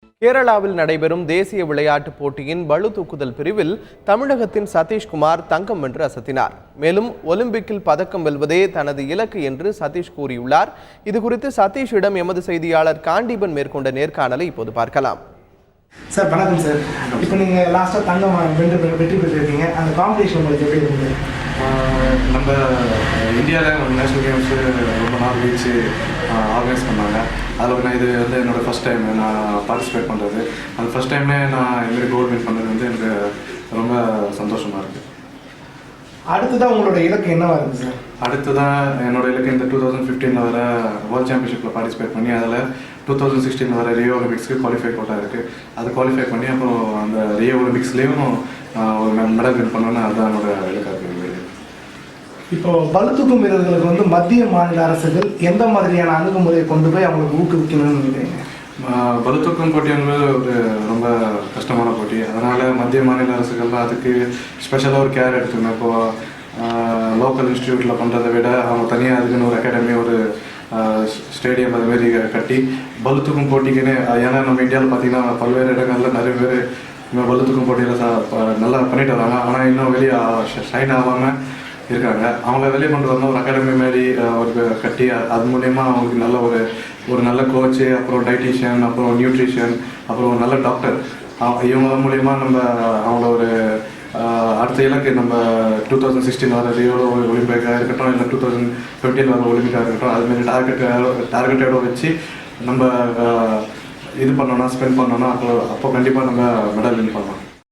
கேரளாவில் நடைபெறும் தேசிய விளையாட்டுப் போட்டியின் பளு தூக்குதல் பிரிவில் தமிழகத்தின் சதீஷ்குமார் தங்கம் வென்று அசத்தினார். மேலும் ஒலிம்பிக்கில் பதக்கம் வெல்வதே தனது இலக்கு என்று சதீஷ் கூறியுள்ளார். இதுகுறித்து சதீஷிடம் எமது செய்தியாளர் காண்டீபன் மேற்கொண்ட நேர்காணலை இப்போது பார்க்கலாம். சார் வணக்கம் சார். இப்போ நீங்கள் லாஸ்ட்டாக தங்கம் வெற்றி பெற்றிருக்கீங்க. அந்த காம்படிஷன் உங்களுக்கு எப்படி இருந்தது? நம்ம இந்தியாவில் நேஷ்னல் கேம்ஸு ரொம்ப நாள் கழிச்சு ஆர்கனைஸ் பண்ணாங்க. அதில் நான் இது வந்து என்னோடய ஃபஸ்ட் டைம் நான் பார்ட்டிசிபேட் பண்ணுறது. அந்த ஃபஸ்ட் டைமே நான் இதுமாரி கோல்டு வின் பண்ணது வந்து எனக்கு ரொம்ப சந்தோஷமாக இருக்குது. அடுத்ததான் உங்களோட இலக்கு என்னவா இருக்குது சார்? அடுத்ததான் என்னோட இலக்கு இந்த 2015 வர வேர்ல்ட் சாம்பியன்ஷிப்பில் பார்ட்டிசிபேட் பண்ணி அதில் 2016 வர ரியோ ஒலிம்பிக்ஸ்க்கு குவாலிஃபை கோட்டா இருக்குது. அது குவாலிஃபை பண்ணி அப்புறம் அந்த ரியோ ஒலிம்பிக்ஸ்லேயும் ஒரு மெடல் வின் பண்ணணும்னு அதுதான் என்னோட இலக்காக இருக்குது. இப்போ பளுதூக்கும் வீரர்களுக்கு வந்து மத்திய மாநில அரசுகள் எந்த மாதிரியான அணுகுமுறையை கொண்டு போய் அவங்களுக்கு ஊக்குவிக்கணும்னு நினைக்கிறீங்க? பளுதூக்கும் போட்டி என்பது ஒரு ரொம்ப கஷ்டமான போட்டி. அதனால் மத்திய மாநில அரசுகள்லாம் அதுக்கு ஸ்பெஷலாக ஒரு கேர் எடுத்துக்கணும். இப்போது லோக்கல் இன்ஸ்டியூட்டில் பண்ணுறதை விட அவங்க தனியாக அதுக்குன்னு ஒரு அகாடமி, ஒரு ஸ்டேடியம் அதுமாரி கட்டி பளுதூக்கும் போட்டிக்குன்னு, ஏன்னா நம்ம இந்தியாவில் பார்த்திங்கன்னா பல்வேறு இடங்களில் நிறைய பேர் பளுதூக்கும் போட்டியில் நல்லா பண்ணிட்டு வராங்க. ஆனால் இன்னும் வெளியே ஷைன் ஆகாமல் இருக்காங்க. அவங்கள வெளியே கொண்டு வரணும், ஒரு அகாடமி மாரி ஒரு கட்டி அது மூலயமா அவங்களுக்கு நல்ல ஒரு நல்ல கோச்சு, அப்புறம் டைட்டிஷியன், அப்புறம் நியூட்ரிஷன், அப்புறம் ஒரு நல்ல டாக்டர், இவங்க மூலயமா நம்ம அவங்கள ஒரு அடுத்த இலக்கு நம்ம 2016 வர ரியோ ஒலிம்பிக்காக இருக்கட்டும், இல்லை 2015 வர ஒலிம்பிக்காக இருக்கட்டும், அதுமாரி டார்கெட்டோட வச்சு நம்ம இது பண்ணோன்னா ஸ்பெண்ட் பண்ணோன்னா அப்போ கண்டிப்பாக நம்ம மெடல் வின் பண்ணலாம்.